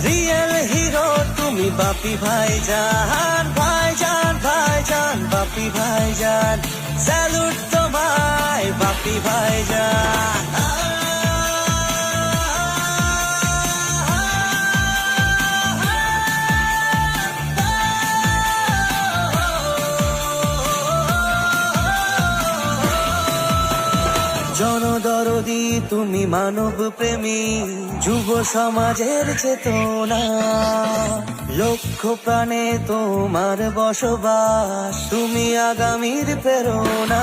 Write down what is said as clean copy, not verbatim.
Real hero তুমি বাপি ভাইজান, ভাইজান ভাইজান বাপি ভাইজান, স্যালুট তোমায় বাপি ভাইজান। জনদরদি তুমি মানব প্রেমী, যুব সমাজের চেতনা, লক্ষ প্রাণে তোমার বসবাস, তুমি আগামীর প্রেরণা।